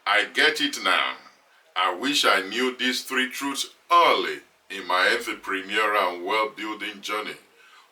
I get it now. I wish I knew these three truths early in my entrepreneurial and well-building journey.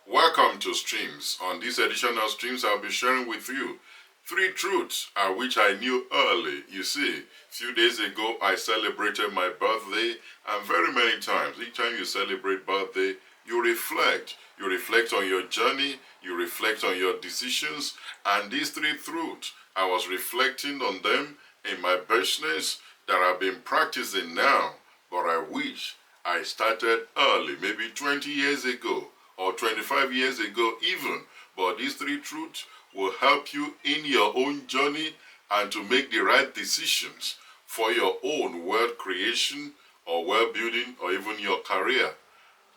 Welcome to Streams. On this edition of Streams, I'll be sharing with you three truths which I knew early. You see, a few days ago, I celebrated my birthday, and very many times, each time you celebrate birthday, you reflect. You reflect on your journey, you reflect on your decisions, and these three truths, I was reflecting on them in my business that I've been practicing now, but I wish I started early, maybe 20 years ago or 25 years ago even. But these three truths will help you in your own journey and to make the right decisions for your own wealth creation or well-building or even your career.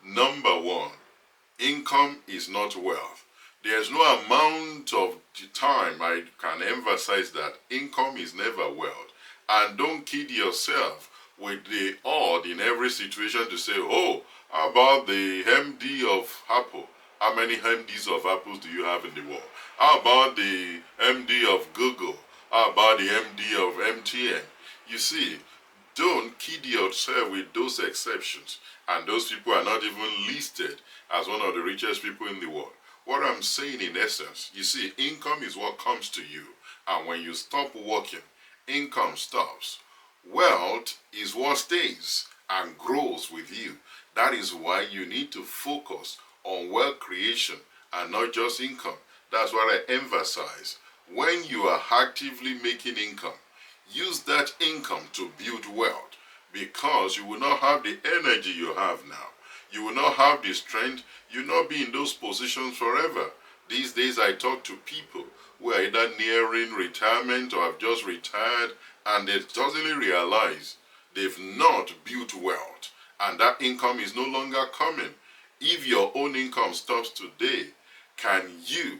Number one, income is not wealth. There's no amount of time I can emphasize that income is never wealth. And don't kid yourself with the odd in every situation to say, oh, how about the MD of Apple? How many MDs of apples do you have in the world? How about the MD of Google? How about the MD of MTN? You see, don't kid yourself with those exceptions. And those people are not even listed as one of the richest people in the world. What I'm saying in essence, you see, income is what comes to you. And when you stop working, income stops. Wealth is what stays and grows with you. That is why you need to focus on wealth creation and not just income. That's what I emphasize. When you are actively making income, use that income to build wealth, because you will not have the energy you have now. You will not have the strength. You will not be in those positions forever. These days I talk to people who are either nearing retirement or have just retired, and they suddenly realize they've not built wealth and that income is no longer coming. If your own income stops today, can you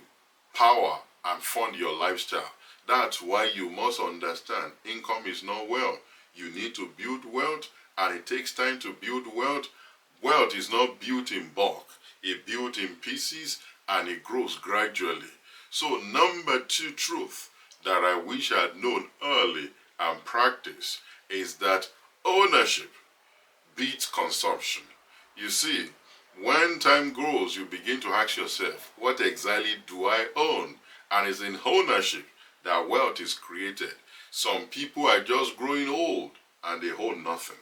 power and fund your lifestyle? That's why you must understand income is not wealth. You need to build wealth, and it takes time to build wealth. Wealth is not built in bulk. It built in pieces, and it grows gradually. So number two truth that I wish I had known early and practice is that ownership beats consumption. You see, when time grows, you begin to ask yourself, what exactly do I own? And it's in ownership that wealth is created. Some people are just growing old and they own nothing.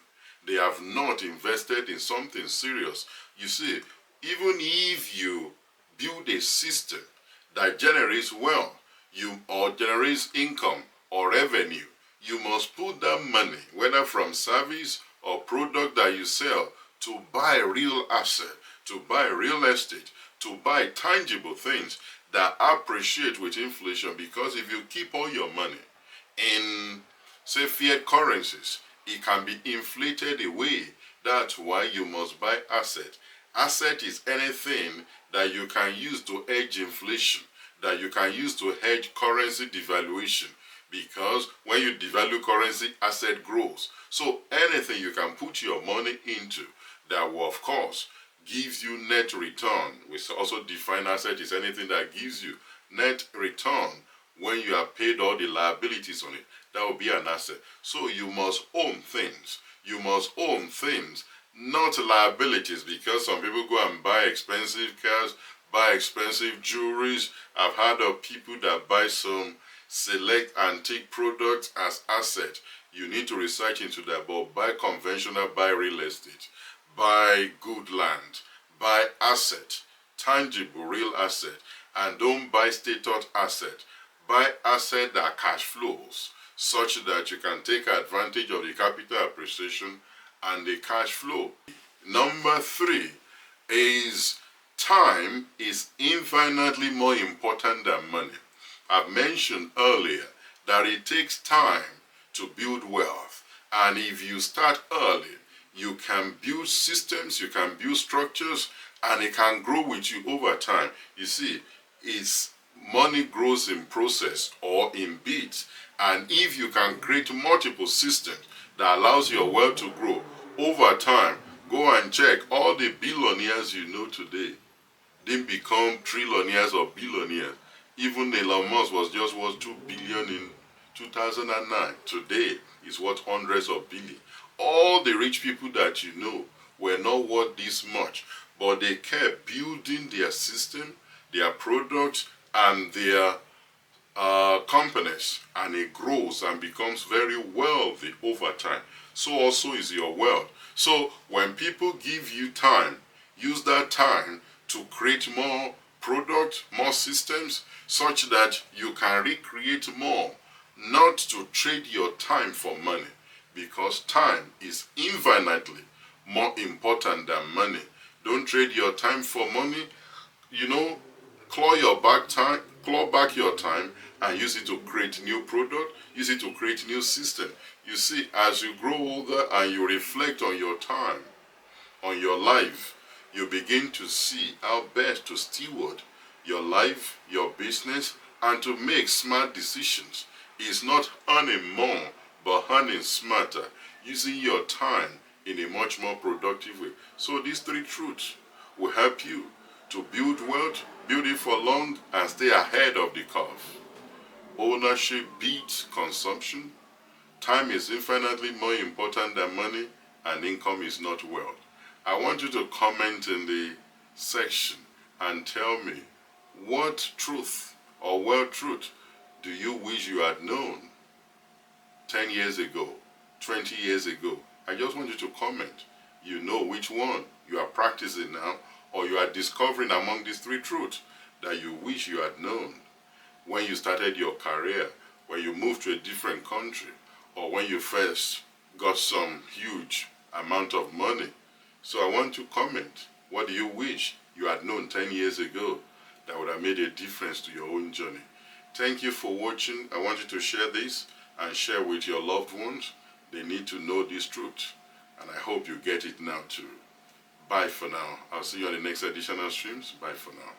They have not invested in something serious. You see, even if you build a system that generates wealth, or generates income or revenue, you must put that money, whether from service or product that you sell, to buy real asset, to buy real estate, to buy tangible things that appreciate with inflation. Because if you keep all your money in, say, fiat currencies, it can be inflated away. That's why you must buy asset. Asset is anything that you can use to hedge inflation, that you can use to hedge currency devaluation. Because when you devalue currency, asset grows. So anything you can put your money into that will, of course, gives you net return. We also define asset is anything that gives you net return when you have paid all the liabilities on it. That will be an asset. So you must own things. You must own things, not liabilities, because some people go and buy expensive cars, buy expensive jewelries. I've heard of people that buy some select antique products as asset. You need to research into that, but buy conventional, buy real estate, buy good land, buy asset, tangible, real asset, and don't buy status asset. Buy asset that cash flows, such that you can take advantage of the capital appreciation and the cash flow. Number three is time is infinitely more important than money. I've mentioned earlier that it takes time to build wealth. And if you start early, you can build systems, you can build structures, and it can grow with you over time. You see, it's money grows in process or in bits. And if you can create multiple systems that allows your wealth to grow over time, go and check all the billionaires you know today. Didn't become trillionaires or billionaires. Even Elon Musk was just worth 2 billion in 2009. Today is worth hundreds of billions. All the rich people that you know were not worth this much, but they kept building their system, their products, and their companies, and it grows and becomes very wealthy over time. So also is your wealth. So when people give you time, use that time to create more products, more systems, such that you can recreate more, not to trade your time for money, because time is infinitely more important than money. Don't trade your time for money. You know, claw back your time and use it to create new product, use it to create new system. You see, as you grow older and you reflect on your time, on your life, you begin to see how best to steward your life, your business, and to make smart decisions. It's not earning more, but earning smarter, using your time in a much more productive way. So these three truths will help you to build wealth, build it for long, and stay ahead of the curve. Ownership beats consumption. Time is infinitely more important than money, and income is not wealth. I want you to comment in the section and tell me, what truth or wealth truth do you wish you had known 10 years ago, 20 years ago? I just want you to comment. You know which one you are practicing now, or you are discovering among these three truths that you wish you had known when you started your career, when you moved to a different country, or when you first got some huge amount of money. So I want to comment. What do you wish you had known 10 years ago that would have made a difference to your own journey? Thank you for watching. I want you to share this and share with your loved ones. They need to know this truth, and I hope you get it now too. Bye for now. I'll see you on the next edition of Streams. Bye for now.